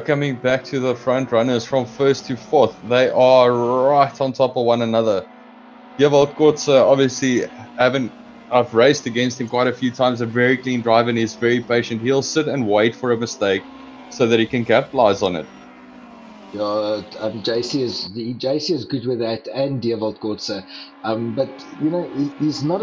F: Coming back to the front runners from 1st to 4th, they are right on top of one another. Assetto Corsa obviously I've raced against him quite a few times, a very clean driver, and he's very patient. He'll sit and wait for a mistake so that he can capitalize on it. Yeah,
E: JC is good with that, and Assetto Corsa. But he's not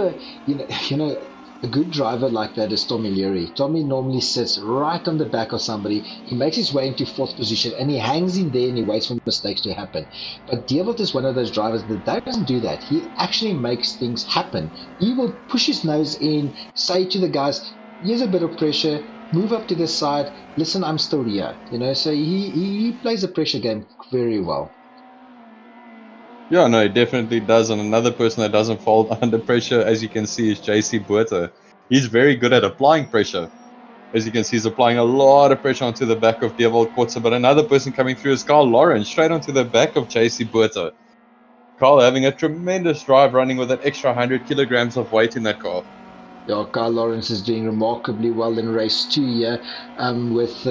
E: a good driver like that is Tommy Leary. Tommy normally sits right on the back of somebody. He makes his way into 4th position and he hangs in there and he waits for mistakes to happen. But Assetto is one of those drivers that doesn't do that. He actually makes things happen. He will push his nose in, say to the guys, here's a bit of pressure, move up to the side, listen, I'm still here. So he plays the pressure game very well.
F: Yeah, no, he definitely does. And another person that doesn't fall under pressure, as you can see, is JC Botha. He's very good at applying pressure. As you can see, he's applying a lot of pressure onto the back of Assetto Corsa. But another person coming through is Carl Lawrence, straight onto the back of JC Botha. Carl having a tremendous drive, running with an extra 100 kilograms of weight in that car.
E: Yeah, Carl Lawrence is doing remarkably well in race 2 here, with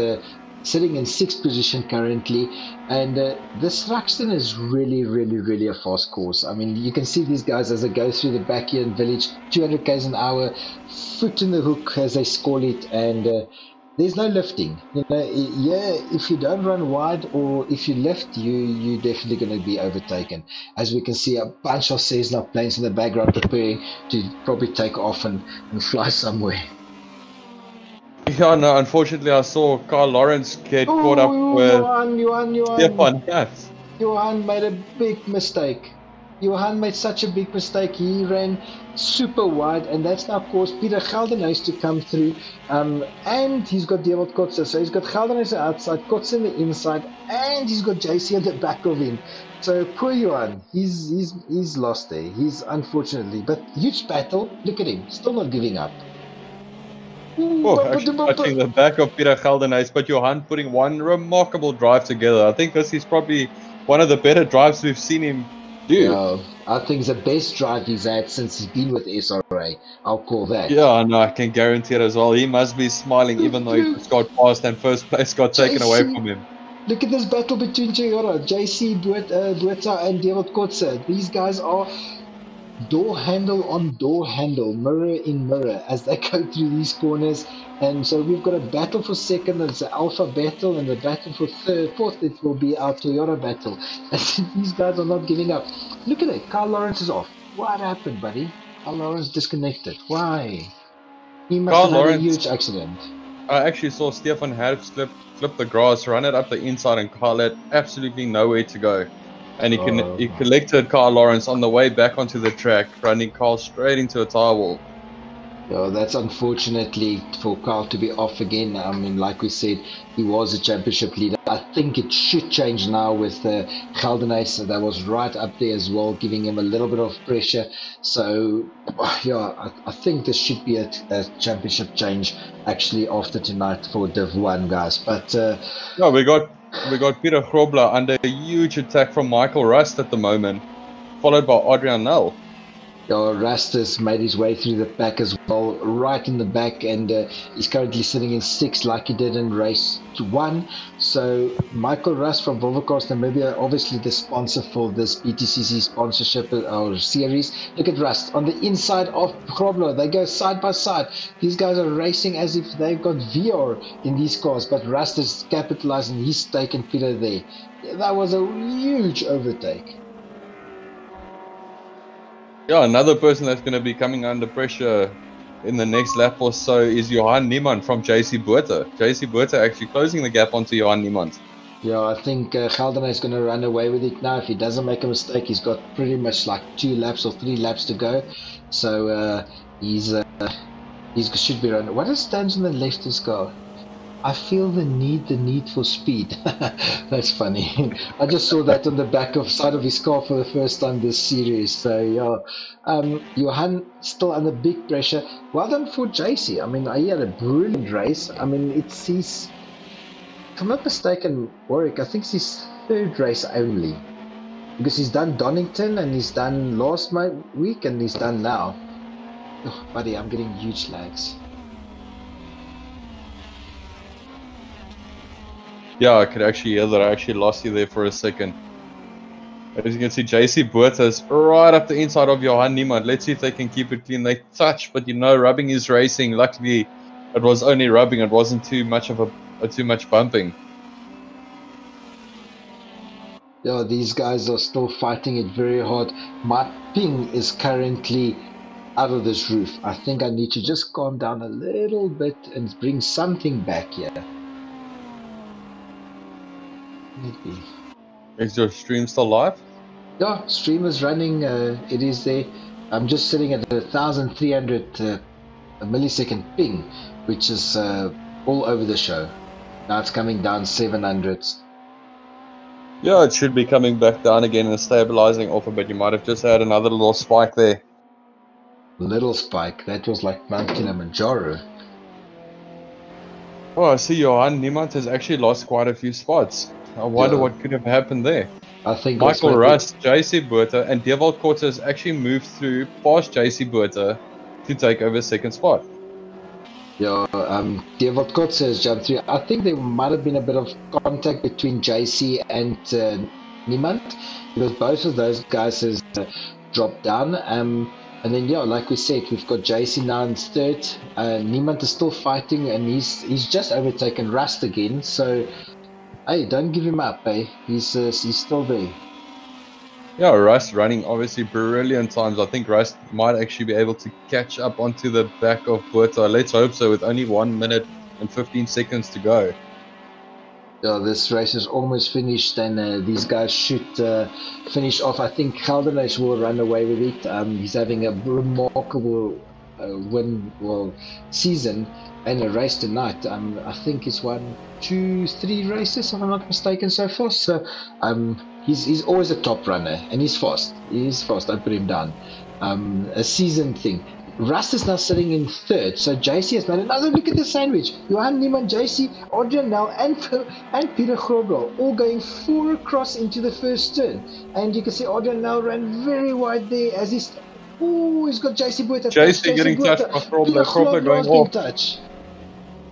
E: sitting in 6th position currently. And this Thruxton is really a fast course. I mean, you can see these guys as they go through the backyard village, 200 k's an hour, foot in the hook as they call it, and there's no lifting. If you don't run wide or if you lift, you're definitely going to be overtaken. As we can see, a bunch of Cessna planes in the background preparing to probably take off and fly somewhere.
F: Yeah, no, unfortunately I saw Carl Lawrence get caught up with Stefan Harps.
E: Johan made a big mistake. Johan made such a big mistake. He ran super wide, and that's now caused Peter Geldenhuys to come through. And he's got Assetto Corsa. So he's got Geldenhuys outside, Corsa on the inside, and he's got JC at the back of him. So poor Johan, he's lost there. He's unfortunately, but huge battle. Look at him, still not giving up.
F: Actually touching the back of Peter Geldenhuys, but Johan putting one remarkable drive together. I think this is probably one of the better drives we've seen him do.
E: Yeah, I think it's the best drive he's had since he's been with SRA. I'll call that.
F: Yeah, no, I can guarantee it as well. He must be smiling even though he just got passed and first place got taken away from him.
E: Look at this battle between Toyota, JC, Botha and Assetto Corsa. These guys are door handle on door handle, mirror in mirror as they go through these corners. And so we've got a battle for second, it's an Alpha battle, and the battle for fourth, it will be our Toyota battle. And these guys are not giving up. Look at it, Carl Lawrence is off. What happened, buddy? Carl Lawrence disconnected. Why? He must
F: Carl
E: have had a
F: Lawrence-
E: huge accident.
F: I actually saw Stefan Herf flip the grass, run it up the inside, and Carl had absolutely nowhere to go. And he collected Carl Lawrence on the way back onto the track, running Carl straight into a tire wall.
E: Yeah, that's unfortunately for Carl to be off again. I mean, like we said, he was a championship leader. I think it should change now with Geldenhuys. That was right up there as well, giving him a little bit of pressure. So, yeah, I think there should be a championship change actually after tonight for Div 1, guys. But
F: Yeah, we got Peter Grobler under a huge attack from Michael Rust at the moment, followed by Adrian Nel.
E: Rust has made his way through the pack as well, right in the back, and he's currently sitting in 6th like he did in race 1. So Michael Rust from Volvocars Namibia, obviously the sponsor for this BTCC sponsorship or series. Look at Rust on the inside of Grobler. They go side by side. These guys are racing as if they've got VR in these cars, but Rust is capitalizing. He's taken Peter there. That was a huge overtake.
F: Yeah, another person that's going to be coming under pressure in the next lap or so is Johan Niemann from JC Botha. JC Botha actually closing the gap onto Johan Niemann.
E: Yeah, I think Geldenhuys is going to run away with it now. If he doesn't make a mistake, he's got pretty much like 2 laps or 3 laps to go. So he should be running. What is stands on the left of his car? I feel the need for speed. That's funny. I just saw that on the back of side of his car for the first time this series. So yeah, Johan still under big pressure. Well done for JC. I mean, he had a brilliant race. I mean, it's his, if I'm not mistaken, Warwick, I think it's his 3rd race only, because he's done Donington and he's done last week and he's done now. Oh, buddy, I'm getting huge lags.
F: Yeah, I could actually hear that. I actually lost you there for a second. As you can see, JC Botha's right up the inside of Johan Niemann. Let's see if they can keep it clean. They touch, but rubbing is racing. Luckily, it was only rubbing. It wasn't too much bumping.
E: Yeah, these guys are still fighting it very hard. My ping is currently out of this roof. I think I need to just calm down a little bit and bring something back here. Maybe.
F: Is your stream still live?
E: Yeah, stream is running. It is there. I'm just sitting at 1,300 millisecond ping, which is all over the show. Now it's coming down 700s.
F: Yeah, it should be coming back down again and stabilizing off a bit. You might have just had another little spike there.
E: Little spike. That was like Mount Kilimanjaro.
F: Oh, I see Johan Niemann has actually lost quite a few spots. I wonder what could have happened there.
E: I think
F: Michael Rust, JC Botha, and Dewald Korte has actually moved through past JC Botha to take over 2nd spot.
E: Yeah, Dewald Korte has jumped through. I think there might have been a bit of contact between JC and Niemann, because both of those guys has dropped down. And then, yeah, like we said, we've got JC now in 3rd. Niemann is still fighting, and he's just overtaken Rust again. So, hey, don't give him up, eh? He's still there.
F: Yeah, Rust running obviously brilliant times. I think Rust might actually be able to catch up onto the back of Botha. Let's hope so, with only 1 minute and 15 seconds to go.
E: Yeah, this race is almost finished, and these guys should finish off. I think Geldenhuys will run away with it. He's having a remarkable season and a race tonight. I think it's 1, 2, 3 races, if I'm not mistaken, so far. So he's always a top runner, and he's fast. He's fast. Don't put him down. A season thing. Rust is now sitting in 3rd, so JC has made another look at the sandwich. Johan Niemann, JC, Adrian Nel, and Peter Grobler all going 4 across into the 1st turn. And you can see Adrian Nel ran very wide there as he's. Oh, he's got JC Botha.
F: JC getting touched by Grobler. Grobler going off.
E: Touch.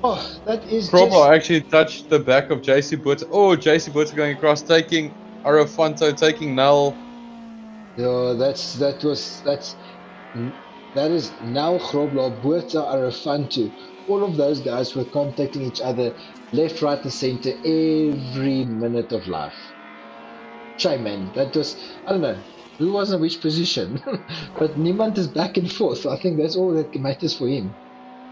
E: Oh, that is
F: Grobler actually touched the back of JC Botha. Oh, JC Botha going across, taking Arafanto, taking Nel.
E: Yeah, that is now Grobler, Buerta, Arafantu. All of those guys were contacting each other left, right, and center every minute of life. Shame, man. That was, I don't know who was in which position, but niemand is back and forth. I think that's all that matters for him.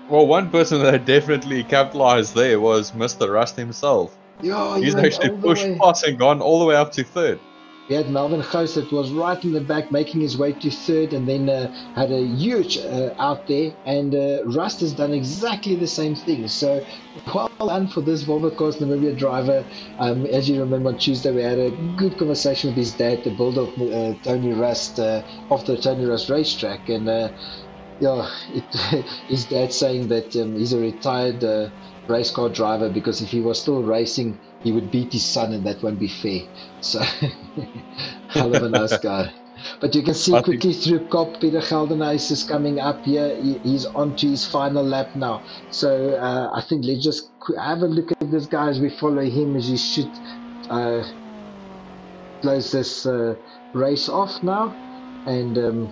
F: Well, one person that definitely capitalized there was Mr. Rust himself.
E: Yeah, he
F: He's
E: went
F: actually
E: all the
F: pushed
E: way.
F: past and gone all the way up to third.
E: We had Melvin Gous that was right in the back, making his way to third, and then had a huge out there. And Rust has done exactly the same thing. So, well done for this Volvo Cars Namibia driver. As you remember, on Tuesday we had a good conversation with his dad, the builder of Tony Rust, off the Tony Rust racetrack, and his dad saying that he's a retired race car driver, because if he was still racing, he would beat his son, and that won't be fair. So, hell of a nice guy. But you can see quickly through Kop, Peter Geldenhuys is coming up here. He's on to his final lap now. So I think let's just have a look at this guy as we follow him, as he should close this race off now. And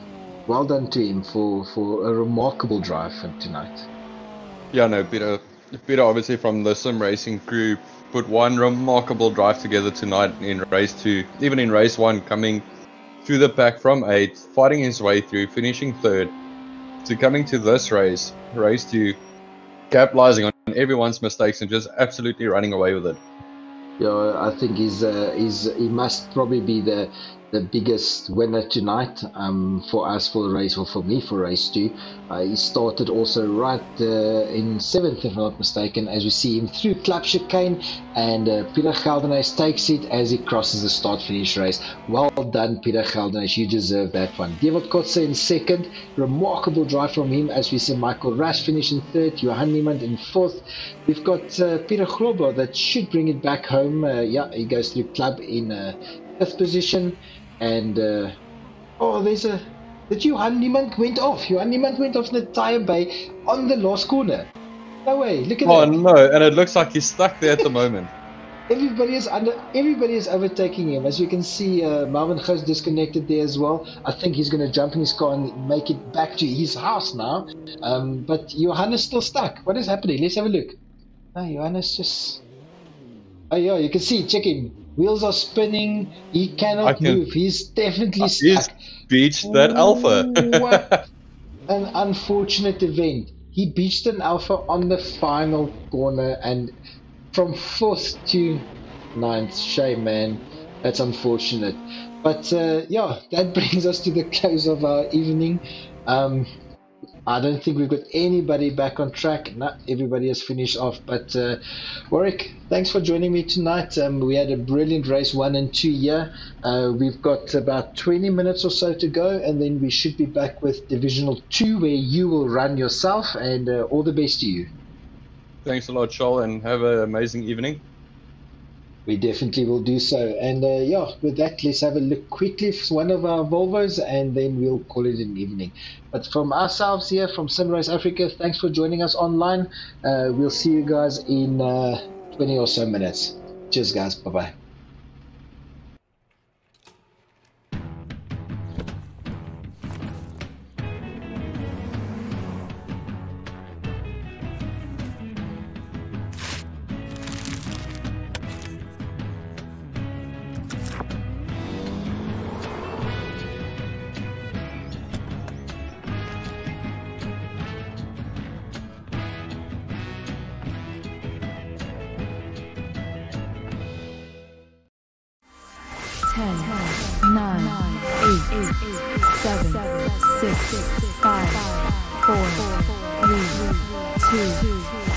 E: well done to him for a remarkable drive tonight.
F: Yeah, no, Peter obviously from the sim racing crew put one remarkable drive together tonight in race 2, even in race 1, coming through the pack from 8th, fighting his way through, finishing 3rd, to coming to this race 2, capitalizing on everyone's mistakes and just absolutely running away with it.
E: Yeah, I think he must probably be the biggest winner tonight for us for the race, or for me for race 2. He started also right in 7th, if I'm not mistaken, as we see him through Club Chicane, and Peter Geldenhuys takes it as he crosses the start-finish race. Well done, Peter Geldenhuys, you deserve that one. Dewald Kotze in 2nd, remarkable drive from him, as we see Michael Rasch finish in 3rd, Johan Niemand in 4th. We've got Peter Grobler that should bring it back home. He goes through Club in 5th position. And there's that Johan Niemand went off. Johan Niemand went off in the tyre bay on the last corner. No way, look at that.
F: Oh no, and it looks like he's stuck there at the moment.
E: Everybody is overtaking him. As you can see, Marvin Gous disconnected there as well. I think he's going to jump in his car and make it back to his house now. But Johan is still stuck. What is happening? Let's have a look. Johan is just... Oh yeah, you can see, check him. Wheels are spinning. He cannot move. He's definitely stuck.
F: He's beached that Alpha.
E: What an unfortunate event. He beached an Alpha on the final corner, and from 4th to 9th. Shame, man. That's unfortunate. But that brings us to the close of our evening. I don't think we've got anybody back on track. No, everybody has finished off. But Warwick, thanks for joining me tonight. We had a brilliant race 1 and 2 here. We've got about 20 minutes or so to go, and then we should be back with Divisional 2, where you will run yourself. And all the best to you.
F: Thanks a lot, Charles, and have an amazing evening.
E: We definitely will do so. And with that, let's have a look quickly for one of our Volvos, and then we'll call it an evening. But from ourselves here, from SimRace Africa, thanks for joining us online. We'll see you guys in 20 or so minutes. Cheers, guys. Bye-bye.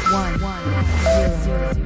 G: One, 0.